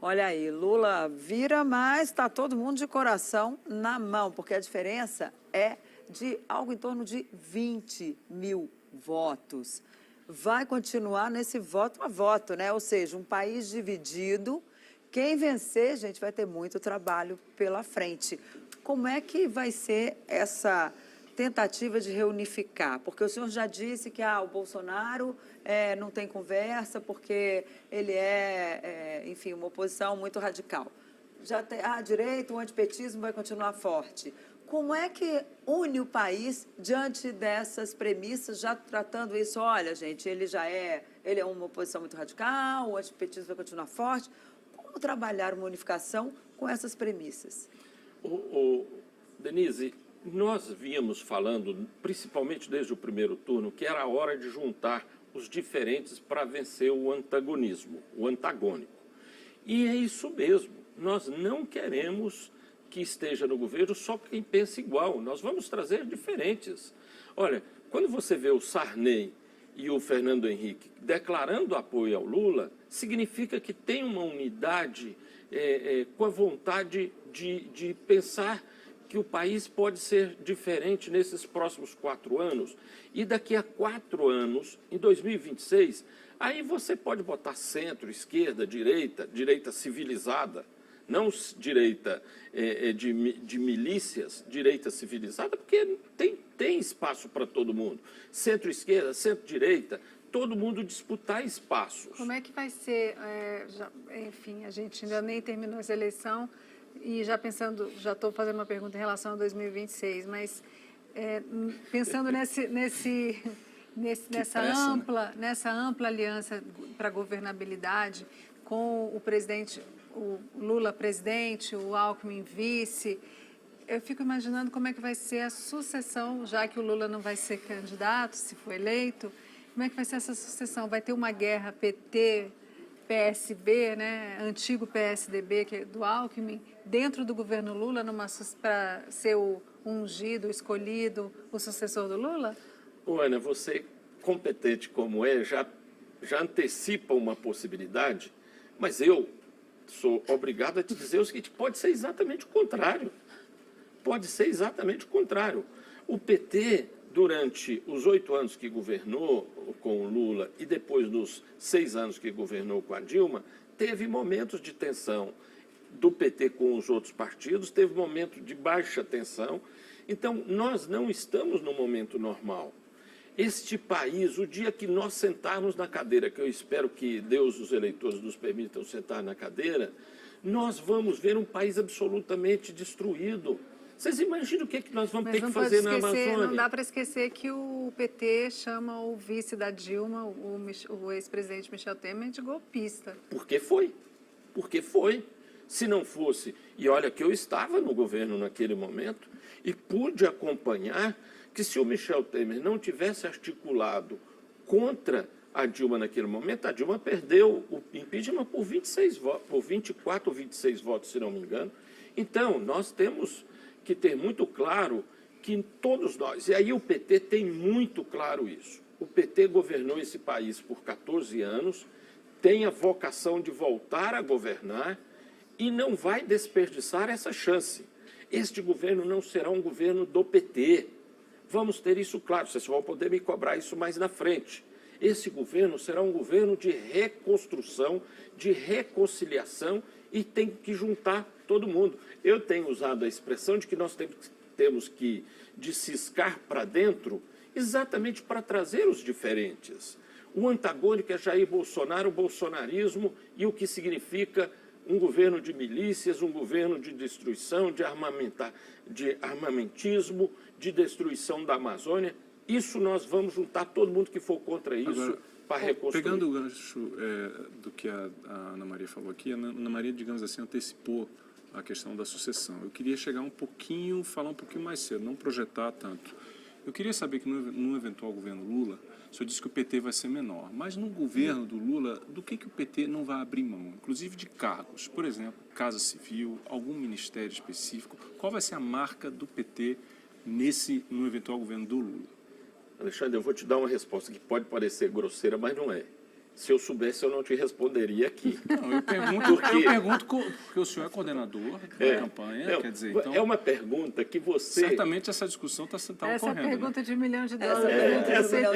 Speaker 1: Olha aí, Lula vira, mas está todo mundo de coração na mão, porque a diferença é de algo em torno de 20 mil votos. Vai continuar nesse voto a voto, né? Ou seja, um país dividido. Quem vencer, gente, vai ter muito trabalho pela frente. Como é que vai ser essa tentativa de reunificar? Porque o senhor já disse que o Bolsonaro não tem conversa, porque ele enfim, uma oposição muito radical. a direita, o antipetismo vai continuar forte. Como é que une o país diante dessas premissas, já tratando isso? Olha, gente, ele é uma oposição muito radical, o antipetismo vai continuar forte. Como trabalhar uma unificação com essas premissas?
Speaker 2: Denise, nós víamos falando, principalmente desde o primeiro turno, que era a hora de juntar os diferentes para vencer o antagonismo, o antagônico. E é isso mesmo. Nós não queremos que esteja no governo só quem pensa igual. Nós vamos trazer diferentes. Olha, quando você vê o Sarney e o Fernando Henrique declarando apoio ao Lula, significa que tem uma unidade com a vontade de pensar que o país pode ser diferente nesses próximos 4 anos. E daqui a 4 anos, em 2026, aí você pode botar centro, esquerda, direita civilizada, não direita de milícias, direita civilizada, porque tem espaço para todo mundo. Centro-esquerda, centro-direita, todo mundo disputar espaços.
Speaker 3: Como é que vai ser, enfim, a gente ainda nem terminou essa eleição e já estou fazendo uma pergunta em relação a 2026, mas pensando nessa ampla aliança para a governabilidade com o presidente, o Lula presidente, o Alckmin vice, eu fico imaginando como é que vai ser a sucessão, já que o Lula não vai ser candidato, se for eleito, como é que vai ser essa sucessão? Vai ter uma guerra PT, PSB, né, antigo PSDB, que é do Alckmin, dentro do governo Lula, para ser o ungido, o escolhido, o sucessor do Lula?
Speaker 2: Ana, você, competente como já antecipa uma possibilidade, mas eu sou obrigado a te dizer o seguinte, pode ser exatamente o contrário. Pode ser exatamente o contrário. O PT, durante os 8 anos que governou com o Lula e depois dos 6 anos que governou com a Dilma, teve momentos de tensão do PT com os outros partidos, teve momentos de baixa tensão. Então, nós não estamos no momento normal. Este país, o dia que nós sentarmos na cadeira, que eu espero que Deus, os eleitores, nos permitam sentar na cadeira, nós vamos ver um país absolutamente destruído. Vocês imaginam o que nós vamos ter que fazer na Amazônia?
Speaker 3: Não dá para esquecer que o PT chama o vice da Dilma, o ex-presidente Michel Temer, de golpista.
Speaker 2: Porque foi. Porque foi. Se não fosse... E olha que eu estava no governo naquele momento e pude acompanhar que se o Michel Temer não tivesse articulado contra a Dilma naquele momento, a Dilma perdeu o impeachment por 24 ou 26 votos, se não me engano. Então, nós temos que ter muito claro que todos nós, e aí o PT tem muito claro isso, o PT governou esse país por 14 anos, tem a vocação de voltar a governar e não vai desperdiçar essa chance. Este governo não será um governo do PT. Vamos ter isso claro, vocês vão poder me cobrar isso mais na frente. Esse governo será um governo de reconstrução, de reconciliação e tem que juntar todo mundo. Eu tenho usado a expressão de que nós temos que ciscar para dentro exatamente para trazer os diferentes. O antagônico é Jair Bolsonaro, o bolsonarismo e o que significa um governo de milícias, um governo de destruição, de armamentismo, de destruição da Amazônia. Isso nós vamos juntar todo mundo que for contra isso para reconstruir.
Speaker 4: Pegando o gancho do que a Ana Maria falou aqui, a Ana Maria, digamos assim, antecipou a questão da sucessão. Eu queria falar um pouquinho mais cedo, não projetar tanto. Eu queria saber que no eventual governo Lula, o senhor disse que o PT vai ser menor, mas no governo do Lula, do que o PT não vai abrir mão? Inclusive de cargos, por exemplo, Casa Civil, algum ministério específico. Qual vai ser a marca do PT no eventual governo do Lula?
Speaker 2: Alexandre, eu vou te dar uma resposta que pode parecer grosseira, mas não é. Se eu soubesse, eu não te responderia aqui.
Speaker 4: Não, eu pergunto porque o senhor é coordenador da campanha, quer dizer, então...
Speaker 2: É uma pergunta que você...
Speaker 4: Certamente essa discussão está ocorrendo.
Speaker 3: Essa é a pergunta de $1 milhão.
Speaker 1: Essa pergunta de $1 milhão,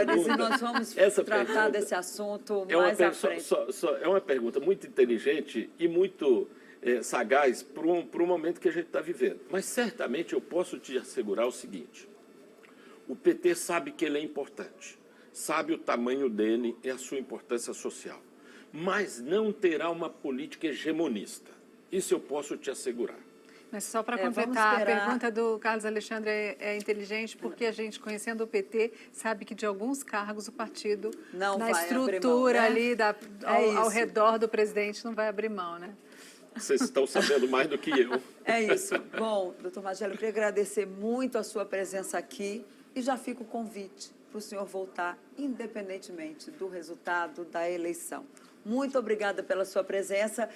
Speaker 1: e nós vamos tratar desse assunto mais à frente.
Speaker 2: É uma pergunta muito inteligente e muito sagaz para um momento que a gente está vivendo. Mas certamente eu posso te assegurar o seguinte, o PT sabe que ele é importante. Sabe o tamanho dele e a sua importância social, mas não terá uma política hegemonista. Isso eu posso te assegurar.
Speaker 3: Mas só para
Speaker 1: Vamos
Speaker 3: completar, a
Speaker 1: esperar.
Speaker 3: pergunta do Carlos Alexandre é inteligente, porque a gente, conhecendo o PT, sabe que de alguns cargos o partido,
Speaker 1: Não
Speaker 3: na
Speaker 1: vai abrir mão,
Speaker 3: estrutura
Speaker 1: né?
Speaker 3: ali, ao
Speaker 1: isso.
Speaker 3: redor do presidente, não vai abrir mão, né?
Speaker 2: Vocês estão sabendo mais do que eu.
Speaker 1: É isso. Bom, doutor Magela, eu queria agradecer muito a sua presença aqui e já fica o convite para o senhor voltar, independentemente do resultado da eleição. Muito obrigada pela sua presença.